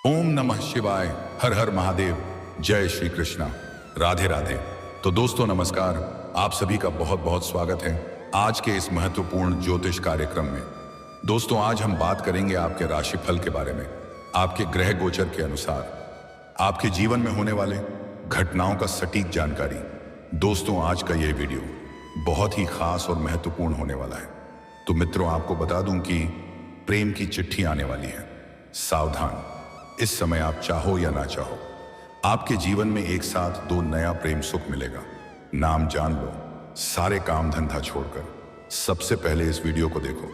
ओम नमः शिवाय। हर हर महादेव। जय श्री कृष्णा। राधे राधे। तो दोस्तों नमस्कार, आप सभी का बहुत बहुत स्वागत है आज के इस महत्वपूर्ण ज्योतिष कार्यक्रम में। दोस्तों आज हम बात करेंगे आपके राशिफल के बारे में, आपके ग्रह गोचर के अनुसार आपके जीवन में होने वाले घटनाओं का सटीक जानकारी। दोस्तों आज का यह वीडियो बहुत ही खास और महत्वपूर्ण होने वाला है। तो मित्रों आपको बता दूं कि प्रेम की चिट्ठी आने वाली है। सावधान, इस समय आप चाहो या ना चाहो आपके जीवन में एक साथ दो नया प्रेम सुख मिलेगा। नाम जान लो, सारे काम धंधा छोड़कर सबसे पहले इस वीडियो को देखो।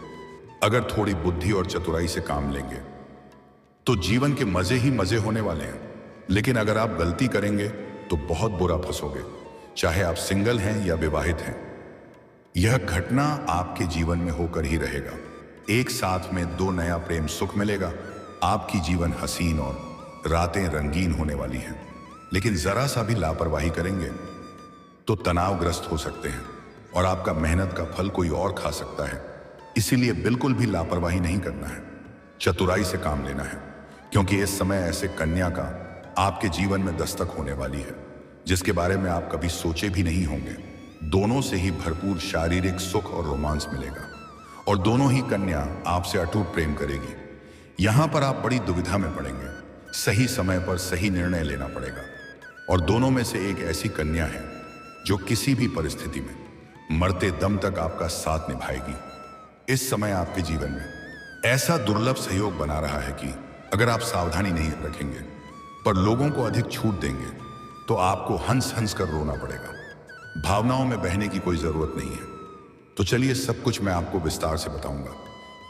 अगर थोड़ी बुद्धि और चतुराई से काम लेंगे तो जीवन के मजे ही मजे होने वाले हैं, लेकिन अगर आप गलती करेंगे तो बहुत बुरा फंसोगे, चाहे आप सिंगल हैं या विवाहित हैं। यह घटना आपके जीवन में होकर ही रहेगा। एक साथ में दो नया प्रेम सुख मिलेगा। आपकी जीवन हसीन और रातें रंगीन होने वाली हैं, लेकिन जरा सा भी लापरवाही करेंगे तो तनावग्रस्त हो सकते हैं और आपका मेहनत का फल कोई और खा सकता है। इसीलिए बिल्कुल भी लापरवाही नहीं करना है, चतुराई से काम लेना है, क्योंकि इस समय ऐसे कन्या का आपके जीवन में दस्तक होने वाली है जिसके बारे में आप कभी सोचे भी नहीं होंगे। दोनों से ही भरपूर शारीरिक सुख और रोमांस मिलेगा और दोनों ही कन्या आपसे अटूट प्रेम करेगी। यहां पर आप बड़ी दुविधा में पड़ेंगे, सही समय पर सही निर्णय लेना पड़ेगा। और दोनों में से एक ऐसी कन्या है जो किसी भी परिस्थिति में मरते दम तक आपका साथ निभाएगी। इस समय आपके जीवन में ऐसा दुर्लभ सहयोग बना रहा है कि अगर आप सावधानी नहीं रखेंगे पर लोगों को अधिक छूट देंगे तो आपको हंस हंस कर रोना पड़ेगा। भावनाओं में बहने की कोई जरूरत नहीं है। तो चलिए सब कुछ मैं आपको विस्तार से बताऊंगा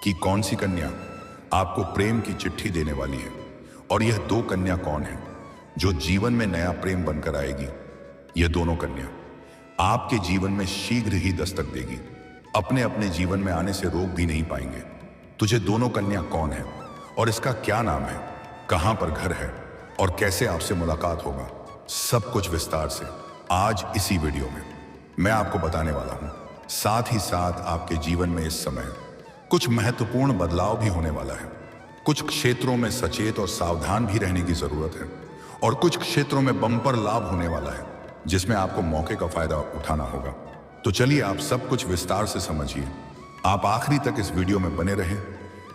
कि कौन सी कन्या आपको प्रेम की चिट्ठी देने वाली है और यह दो कन्या कौन है जो जीवन में नया प्रेम बनकर आएगी। यह दोनों कन्या आपके जीवन में शीघ्र ही दस्तक देगी, अपने अपने जीवन में आने से रोक भी नहीं पाएंगे। तुझे दोनों कन्या कौन है और इसका क्या नाम है, कहां पर घर है और कैसे आपसे मुलाकात होगा, सब कुछ विस्तार से आज इसी वीडियो में मैं आपको बताने वाला हूं। साथ ही साथ आपके जीवन में इस समय कुछ महत्वपूर्ण बदलाव भी होने वाला है। कुछ क्षेत्रों में सचेत और सावधान भी रहने की जरूरत है और कुछ क्षेत्रों में बम्पर लाभ होने वाला है जिसमें आपको मौके का फायदा उठाना होगा। तो चलिए आप सब कुछ विस्तार से समझिए। आप आखिरी तक इस वीडियो में बने रहें।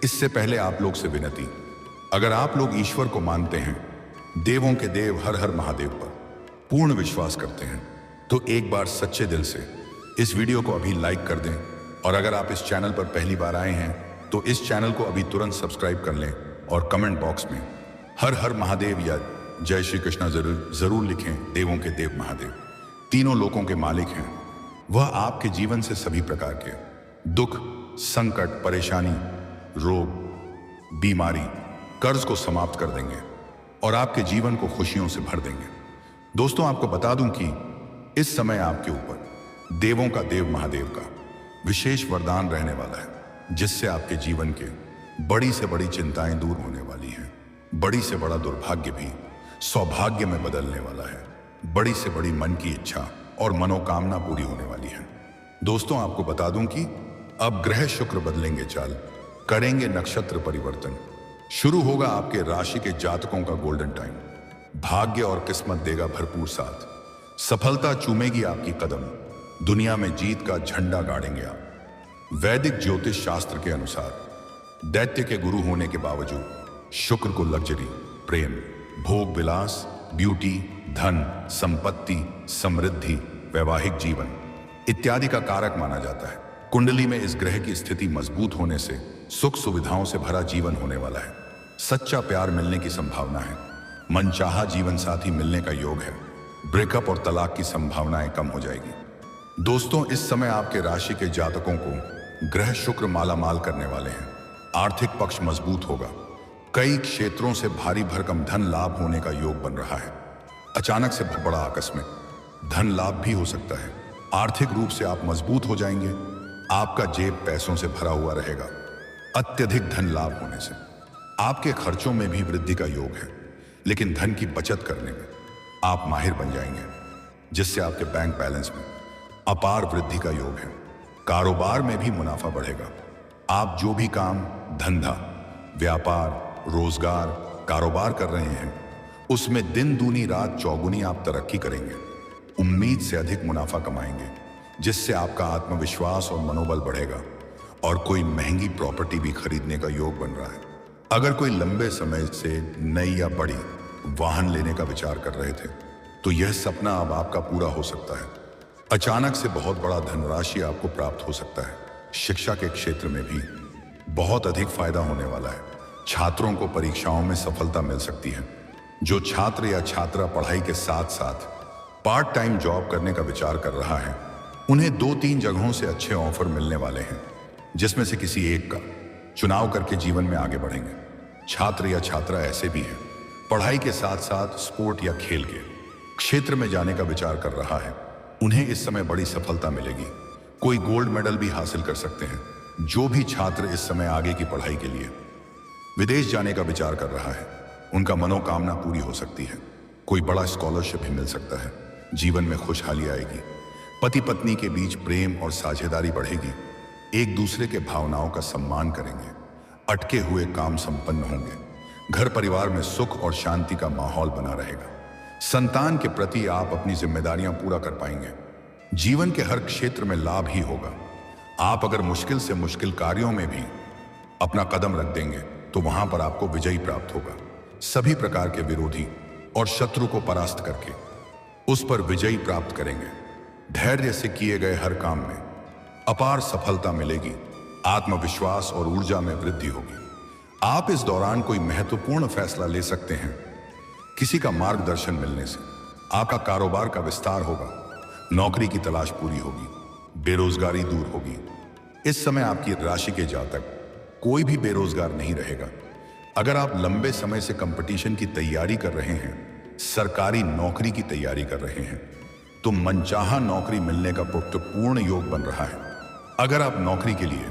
इससे पहले आप लोग से विनती, अगर आप लोग ईश्वर को मानते हैं, देवों के देव हर हर महादेव पर पूर्ण विश्वास करते हैं, तो एक बार सच्चे दिल से इस वीडियो को अभी लाइक कर दें। और अगर आप इस चैनल पर पहली बार आए हैं तो इस चैनल को अभी तुरंत सब्सक्राइब कर लें और कमेंट बॉक्स में हर हर महादेव या जय श्री कृष्णा जरूर लिखें। देवों के देव महादेव तीनों लोकों के मालिक हैं। वह आपके जीवन से सभी प्रकार के दुख, संकट, परेशानी, रोग, बीमारी, कर्ज को समाप्त कर देंगे और आपके जीवन को खुशियों से भर देंगे। दोस्तों आपको बता दूं कि इस समय आपके ऊपर देवों का देव महादेव का विशेष वरदान रहने वाला है, जिससे आपके जीवन के बड़ी से बड़ी चिंताएं दूर होने वाली हैं। बड़ी से बड़ा दुर्भाग्य भी सौभाग्य में बदलने वाला है। बड़ी से बड़ी मन की इच्छा और मनोकामना पूरी होने वाली है। दोस्तों आपको बता दूं कि अब ग्रह शुक्र बदलेंगे चाल, करेंगे नक्षत्र परिवर्तन। शुरू होगा आपके राशि के जातकों का गोल्डन टाइम। भाग्य और किस्मत देगा भरपूर साथ, सफलता चूमेगी आपकी कदम, दुनिया में जीत का झंडा गाड़ेंगे आप। वैदिक ज्योतिष शास्त्र के अनुसार दैत्य के गुरु होने के बावजूद शुक्र को लग्जरी, प्रेम, भोग विलास, ब्यूटी, धन, संपत्ति, समृद्धि, वैवाहिक जीवन इत्यादि का कारक माना जाता है। कुंडली में इस ग्रह की स्थिति मजबूत होने से सुख सुविधाओं से भरा जीवन होने वाला है। सच्चा प्यार मिलने की संभावना है। मनचाहा जीवन साथी मिलने का योग है। ब्रेकअप और तलाक की संभावनाएं कम हो जाएगी। दोस्तों इस समय आपके राशि के जातकों को ग्रह शुक्र माला माल करने वाले हैं। आर्थिक पक्ष मजबूत होगा। कई क्षेत्रों से भारी भरकम धन लाभ होने का योग बन रहा है। अचानक से बड़ा आकस्मिक धन लाभ भी हो सकता है। आर्थिक रूप से आप मजबूत हो जाएंगे। आपका जेब पैसों से भरा हुआ रहेगा। अत्यधिक धन लाभ होने से आपके खर्चों में भी वृद्धि का योग है, लेकिन धन की बचत करने में आप माहिर बन जाएंगे, जिससे आपके बैंक बैलेंस में अपार वृद्धि का योग है। कारोबार में भी मुनाफा बढ़ेगा। आप जो भी काम, धंधा, व्यापार, रोजगार कारोबार कर रहे हैं, उसमें दिन दूनी रात चौगुनी आप तरक्की करेंगे। उम्मीद से अधिक मुनाफा कमाएंगे, जिससे आपका आत्मविश्वास और मनोबल बढ़ेगा और कोई महंगी प्रॉपर्टी भी खरीदने का योग बन रहा है। अगर कोई लंबे समय से नई या बड़ी वाहन लेने का विचार कर रहे थे, तो यह सपना अब आपका पूरा हो सकता है। अचानक से बहुत बड़ा धनराशि आपको प्राप्त हो सकता है। शिक्षा के क्षेत्र में भी बहुत अधिक फायदा होने वाला है। छात्रों को परीक्षाओं में सफलता मिल सकती है। जो छात्र या छात्रा पढ़ाई के साथ साथ पार्ट टाइम जॉब करने का विचार कर रहा है, उन्हें 2-3 जगहों से अच्छे ऑफर मिलने वाले हैं, जिसमें से किसी एक का चुनाव करके जीवन में आगे बढ़ेंगे। छात्र या छात्रा ऐसे भी हैं, पढ़ाई के साथ साथ स्पोर्ट या खेल के क्षेत्र में जाने का विचार कर रहा है, उन्हें इस समय बड़ी सफलता मिलेगी। कोई गोल्ड मेडल भी हासिल कर सकते हैं। जो भी छात्र इस समय आगे की पढ़ाई के लिए विदेश जाने का विचार कर रहा है, उनका मनोकामना पूरी हो सकती है। कोई बड़ा स्कॉलरशिप भी मिल सकता है। जीवन में खुशहाली आएगी। पति पत्नी के बीच प्रेम और साझेदारी बढ़ेगी। एक दूसरे के भावनाओं का सम्मान करेंगे। अटके हुए काम संपन्न होंगे। घर परिवार में सुख और शांति का माहौल बना रहेगा। संतान के प्रति आप अपनी जिम्मेदारियां पूरा कर पाएंगे। जीवन के हर क्षेत्र में लाभ ही होगा। आप अगर मुश्किल से मुश्किल कार्यों में भी अपना कदम रख देंगे, तो वहां पर आपको विजय प्राप्त होगा। सभी प्रकार के विरोधी और शत्रु को परास्त करके उस पर विजय प्राप्त करेंगे। धैर्य से किए गए हर काम में अपार सफलता मिलेगी। आत्मविश्वास और ऊर्जा में वृद्धि होगी। आप इस दौरान कोई महत्वपूर्ण फैसला ले सकते हैं। किसी का मार्गदर्शन मिलने से आपका कारोबार का विस्तार होगा। नौकरी की तलाश पूरी होगी। बेरोजगारी दूर होगी। इस समय आपकी राशि के जातक कोई भी बेरोजगार नहीं रहेगा। अगर आप लंबे समय से कंपटीशन की तैयारी कर रहे हैं, सरकारी नौकरी की तैयारी कर रहे हैं, तो मनचाहा नौकरी मिलने का पूर्ण योग बन रहा है। अगर आप नौकरी के लिए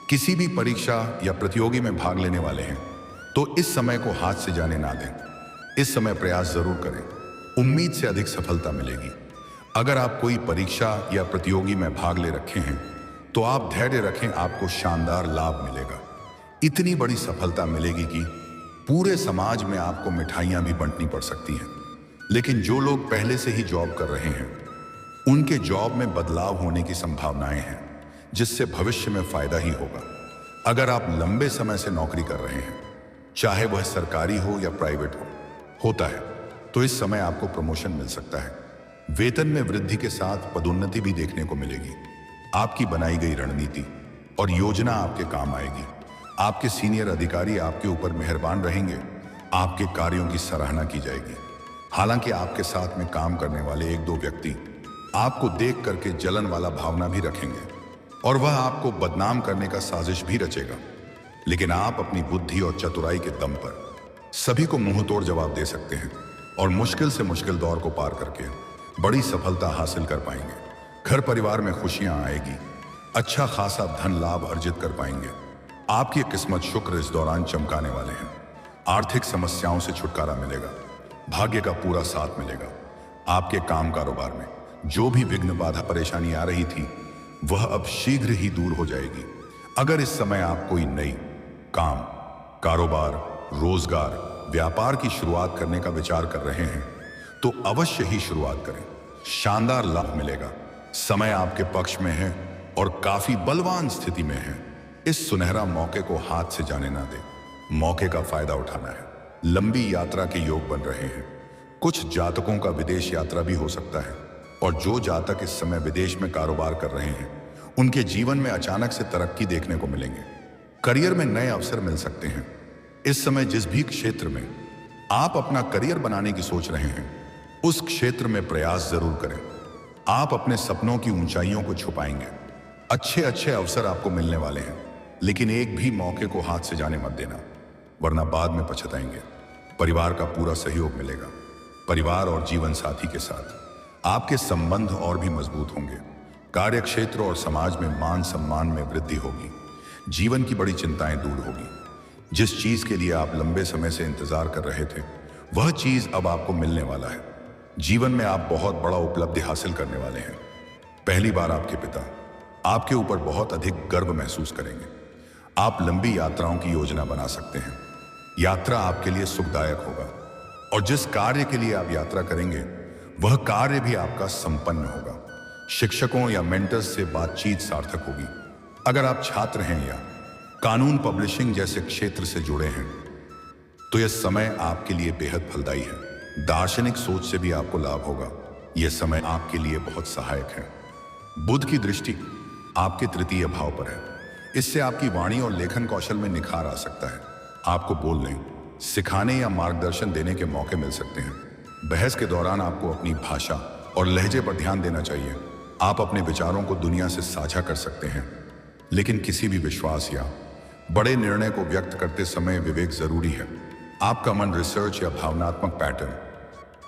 किसी भी परीक्षा या प्रतियोगी में भाग लेने वाले हैं, तो इस समय को हाथ से जाने ना दें। इस समय प्रयास जरूर करें। उम्मीद से अधिक सफलता मिलेगी। अगर आप कोई परीक्षा या प्रतियोगी में भाग ले रखे हैं, तो आप धैर्य रखें, आपको शानदार लाभ मिलेगा। इतनी बड़ी सफलता मिलेगी कि पूरे समाज में आपको मिठाइयां भी बंटनी पड़ सकती हैं। लेकिन जो लोग पहले से ही जॉब कर रहे हैं, उनके जॉब में बदलाव होने की संभावनाएं हैं, जिससे भविष्य में फायदा ही होगा। अगर आप लंबे समय से नौकरी कर रहे हैं, चाहे वह सरकारी हो या प्राइवेट होता है, तो इस समय आपको प्रमोशन मिल सकता है। वेतन में वृद्धि के साथ पदोन्नति भी देखने को मिलेगी। आपकी बनाई गई रणनीति और योजना आपके काम आएगी। आपके सीनियर अधिकारी आपके ऊपर मेहरबान रहेंगे। आपके कार्यों की सराहना की जाएगी। हालांकि आपके साथ में काम करने वाले 1-2 व्यक्ति आपको देख करके जलन वाला भावना भी रखेंगे और वह आपको बदनाम करने का साजिश भी रचेगा। लेकिन आप अपनी बुद्धि और चतुराई के दम पर सभी को मुंह तोड़ जवाब दे सकते हैं और मुश्किल से मुश्किल दौर को पार करके बड़ी सफलता हासिल कर पाएंगे। घर परिवार में खुशियां आएगी। अच्छा खासा धन लाभ अर्जित कर पाएंगे। आपकी किस्मत शुक्र इस दौरान चमकाने वाले हैं। आर्थिक समस्याओं से छुटकारा मिलेगा। भाग्य का पूरा साथ मिलेगा। आपके काम कारोबार में जो भी विघ्न बाधा परेशानी आ रही थी, वह अब शीघ्र ही दूर हो जाएगी। अगर इस समय आप कोई नई काम, कारोबार, रोजगार, व्यापार की शुरुआत करने का विचार कर रहे हैं, तो अवश्य ही शुरुआत करें। शानदार लाभ मिलेगा। समय आपके पक्ष में है और काफी बलवान स्थिति में है। इस सुनहरा मौके को हाथ से जाने ना दें। मौके का फायदा उठाना है। लंबी यात्रा के योग बन रहे हैं। कुछ जातकों का विदेश यात्रा भी हो सकता है और जो जातक इस समय विदेश में कारोबार कर रहे हैं, उनके जीवन में अचानक से तरक्की देखने को मिलेंगे। करियर में नए अवसर मिल सकते हैं। इस समय जिस भी क्षेत्र में आप अपना करियर बनाने की सोच रहे हैं, उस क्षेत्र में प्रयास जरूर करें। आप अपने सपनों की ऊंचाइयों को छुपाएंगे। अच्छे अच्छे अवसर आपको मिलने वाले हैं, लेकिन एक भी मौके को हाथ से जाने मत देना, वरना बाद में पछताएंगे। परिवार का पूरा सहयोग मिलेगा। परिवार और जीवन साथी के साथ आपके संबंध और भी मजबूत होंगे। कार्य क्षेत्र और समाज में मान सम्मान में वृद्धि होगी। जीवन की बड़ी चिंताएं दूर होगी। जिस चीज के लिए आप लंबे समय से इंतजार कर रहे थे, वह चीज अब आपको मिलने वाला है। जीवन में आप बहुत बड़ा उपलब्धि हासिल करने वाले हैं। पहली बार आपके पिता आपके ऊपर बहुत अधिक गर्व महसूस करेंगे। आप लंबी यात्राओं की योजना बना सकते हैं। यात्रा आपके लिए सुखदायक होगा और जिस कार्य के लिए आप यात्रा करेंगे वह कार्य भी आपका संपन्न होगा। शिक्षकों या मेंटर्स से बातचीत सार्थक होगी। अगर आप छात्र हैं या कानून पब्लिशिंग जैसे क्षेत्र से जुड़े हैं तो यह समय आपके लिए बेहद फलदायी है। दार्शनिक सोच से भी आपको लाभ होगा। यह समय आपके लिए बहुत सहायक है। बुध की दृष्टि आपके तृतीय भाव पर है। इससे आपकी वाणी और लेखन कौशल में निखार आ सकता है। आपको बोलने, सिखाने या मार्गदर्शन देने के मौके मिल सकते हैं। बहस के दौरान आपको अपनी भाषा और लहजे पर ध्यान देना चाहिए। आप अपने विचारों को दुनिया से साझा कर सकते हैं, लेकिन किसी भी विश्वास या बड़े निर्णय को व्यक्त करते समय विवेक जरूरी है। आपका मन रिसर्च या भावनात्मक पैटर्न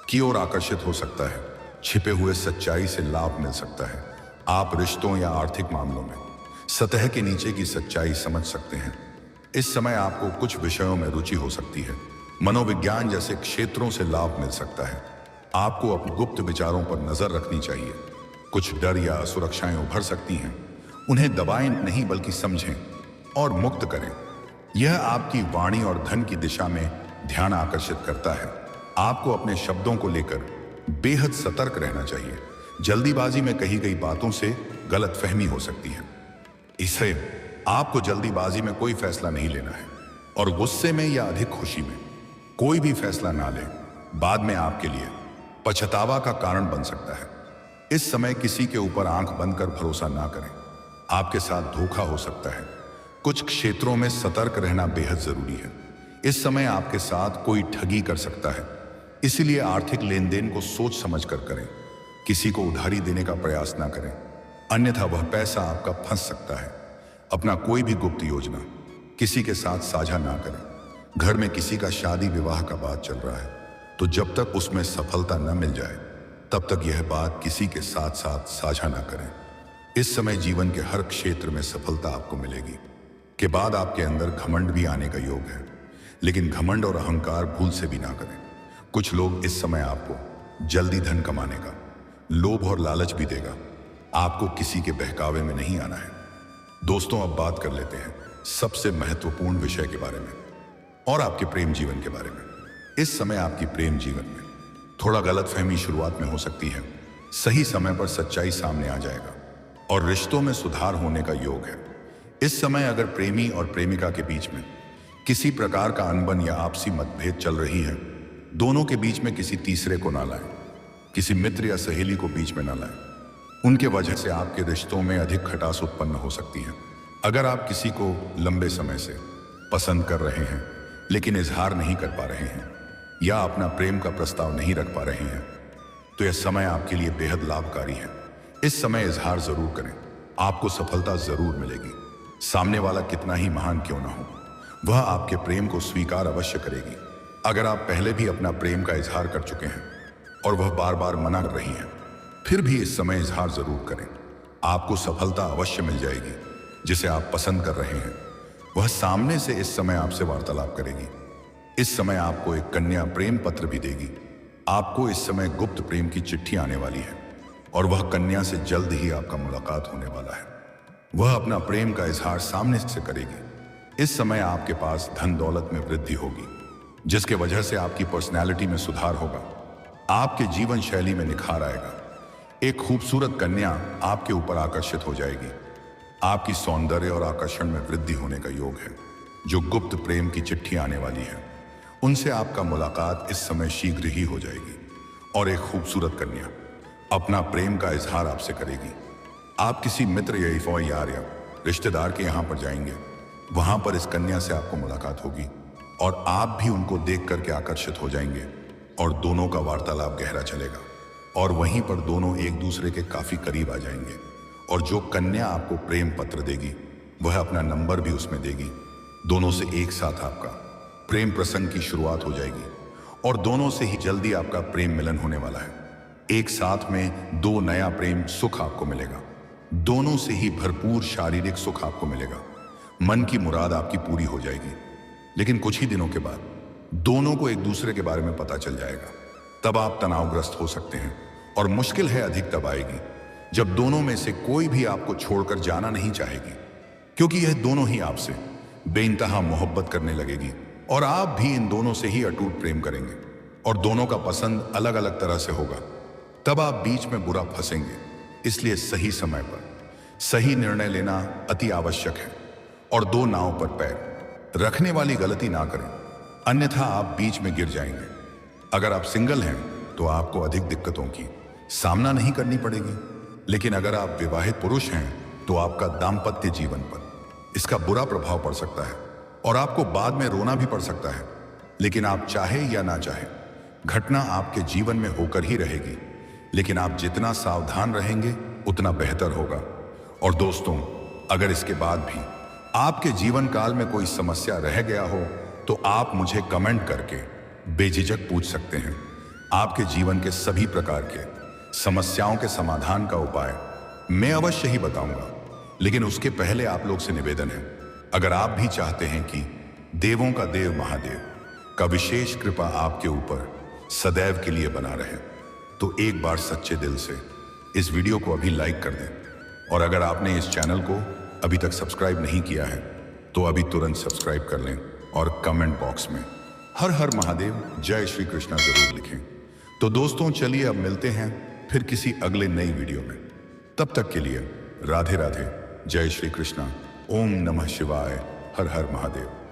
की ओर आकर्षित हो सकता है। छिपे हुए सच्चाई से लाभ मिल सकता है। आप रिश्तों या आर्थिक मामलों में सतह के नीचे की सच्चाई समझ सकते हैं। इस समय आपको कुछ विषयों में रुचि हो सकती है। मनोविज्ञान जैसे क्षेत्रों से लाभ मिल सकता है। आपको अपने गुप्त विचारों पर नजर रखनी चाहिए। कुछ डर या असुरक्षाएं उभर सकती हैं। उन्हें दबाएं नहीं बल्कि समझें और मुक्त करें। यह आपकी वाणी और धन की दिशा में ध्यान आकर्षित करता है। आपको अपने शब्दों को लेकर बेहद सतर्क रहना चाहिए। जल्दीबाजी में कही गई बातों से गलतफहमी हो सकती है। इससे आपको जल्दीबाजी में कोई फैसला नहीं लेना है और गुस्से में या अधिक खुशी में कोई भी फैसला ना लें। बाद में आपके लिए पछतावा का कारण बन सकता है। इस समय किसी के ऊपर आंख बंद कर भरोसा ना करें। आपके साथ धोखा हो सकता है। कुछ क्षेत्रों में सतर्क रहना बेहद जरूरी है। इस समय आपके साथ कोई ठगी कर सकता है, इसलिए आर्थिक लेन देन को सोच समझ कर करें। किसी को उधारी देने का प्रयास ना करें, अन्यथा वह पैसा आपका फंस सकता है। अपना कोई भी गुप्त योजना किसी के साथ साझा ना करें। घर में किसी का शादी विवाह का बात चल रहा है तो जब तक उसमें सफलता न मिल जाए तब तक यह बात किसी के साथ साथ साझा ना करें। इस समय जीवन के हर क्षेत्र में सफलता आपको मिलेगी। के बाद आपके अंदर घमंड भी आने का योग है, लेकिन घमंड और अहंकार भूल से भी ना करें। कुछ लोग इस समय आपको जल्दी धन कमाने का लोभ और लालच भी देगा। आपको किसी के बहकावे में नहीं आना है। दोस्तों, अब बात कर लेते हैं सबसे महत्वपूर्ण विषय के बारे में और आपके प्रेम जीवन के बारे में। इस समय आपकी प्रेम जीवन में थोड़ा गलतफहमी शुरुआत में हो सकती है। सही समय पर सच्चाई सामने आ जाएगा और रिश्तों में सुधार होने का योग है। इस समय अगर प्रेमी और प्रेमिका के बीच में किसी प्रकार का अनबन या आपसी मतभेद चल रही है, दोनों के बीच में किसी तीसरे को ना लाएं। किसी मित्र या सहेली को बीच में ना लाएं। उनके वजह से आपके रिश्तों में अधिक खटास उत्पन्न हो सकती है। अगर आप किसी को लंबे समय से पसंद कर रहे हैं लेकिन इजहार नहीं कर पा रहे हैं या अपना प्रेम का प्रस्ताव नहीं रख पा रहे हैं तो यह समय आपके लिए बेहद लाभकारी है। इस समय इजहार जरूर करें, आपको सफलता जरूर मिलेगी। सामने वाला कितना ही महान क्यों ना हो, वह आपके प्रेम को स्वीकार अवश्य करेगी। अगर आप पहले भी अपना प्रेम का इजहार कर चुके हैं और वह बार बार मना कर रही हैं, फिर भी इस समय इजहार जरूर करें। आपको सफलता अवश्य मिल जाएगी। जिसे आप पसंद कर रहे हैं वह सामने से इस समय आपसे वार्तालाप करेगी। इस समय आपको एक कन्या प्रेम पत्र भी देगी। आपको इस समय गुप्त प्रेम की चिट्ठी आने वाली है और वह कन्या से जल्द ही आपका मुलाकात होने वाला है। वह अपना प्रेम का इजहार सामने से करेगी। इस समय आपके पास धन दौलत में वृद्धि होगी, जिसके वजह से आपकी पर्सनैलिटी में सुधार होगा। आपके जीवन शैली में निखार आएगा। एक खूबसूरत कन्या आपके ऊपर आकर्षित हो जाएगी। आपकी सौंदर्य और आकर्षण में वृद्धि होने का योग है। जो गुप्त प्रेम की चिट्ठी आने वाली है उनसे आपका मुलाकात इस समय शीघ्र ही हो जाएगी और एक खूबसूरत कन्या अपना प्रेम का इजहार आपसे करेगी। आप किसी मित्र या यार या रिश्तेदार के यहाँ पर जाएंगे। वहां पर इस कन्या से आपको मुलाकात होगी और आप भी उनको देख करके आकर्षित हो जाएंगे और दोनों का वार्तालाप गहरा चलेगा और वहीं पर दोनों एक दूसरे के काफी करीब आ जाएंगे। और जो कन्या आपको प्रेम पत्र देगी वह अपना नंबर भी उसमें देगी। दोनों से एक साथ आपका प्रेम प्रसंग की शुरुआत हो जाएगी और दोनों से ही जल्दी आपका प्रेम मिलन होने वाला है। एक साथ में दो नया प्रेम सुख आपको मिलेगा। दोनों से ही भरपूर शारीरिक सुख आपको मिलेगा। मन की मुराद आपकी पूरी हो जाएगी। लेकिन कुछ ही दिनों के बाद दोनों को एक दूसरे के बारे में पता चल जाएगा। तब आप तनावग्रस्त हो सकते हैं और मुश्किल है अधिक तब आएगी जब दोनों में से कोई भी आपको छोड़कर जाना नहीं चाहेगी, क्योंकि यह दोनों ही आपसे बेइंतहा मोहब्बत करने लगेगी और आप भी इन दोनों से ही अटूट प्रेम करेंगे और दोनों का पसंद अलग अलग तरह से होगा। तब आप बीच में बुरा फंसेंगे। इसलिए सही समय पर सही निर्णय लेना अति आवश्यक है और दो नाव पर पैर रखने वाली गलती ना करें, अन्यथा आप बीच में गिर जाएंगे। अगर आप सिंगल हैं तो आपको अधिक दिक्कतों की सामना नहीं करनी पड़ेगी, लेकिन अगर आप विवाहित पुरुष हैं तो आपका दाम्पत्य जीवन पर इसका बुरा प्रभाव पड़ सकता है और आपको बाद में रोना भी पड़ सकता है। लेकिन आप चाहे या ना चाहे, घटना आपके जीवन में होकर ही रहेगी, लेकिन आप जितना सावधान रहेंगे उतना बेहतर होगा। और दोस्तों, अगर इसके बाद भी आपके जीवन काल में कोई समस्या रह गया हो तो आप मुझे कमेंट करके बेझिझक पूछ सकते हैं। आपके जीवन के सभी प्रकार के समस्याओं के समाधान का उपाय मैं अवश्य ही बताऊंगा। लेकिन उसके पहले आप लोग से निवेदन है, अगर आप भी चाहते हैं कि देवों का देव महादेव का विशेष कृपा आपके ऊपर सदैव के लिए बना रहे, तो एक बार सच्चे दिल से इस वीडियो को अभी लाइक कर दें। और अगर आपने इस चैनल को अभी तक सब्सक्राइब नहीं किया है तो अभी तुरंत सब्सक्राइब कर लें और कमेंट बॉक्स में हर हर महादेव जय श्री कृष्णा जरूर लिखें। तो दोस्तों, चलिए अब मिलते हैं फिर किसी अगले नई वीडियो में। तब तक के लिए राधे राधे, जय श्री कृष्णा, ओम नमः शिवाय, हर हर महादेव।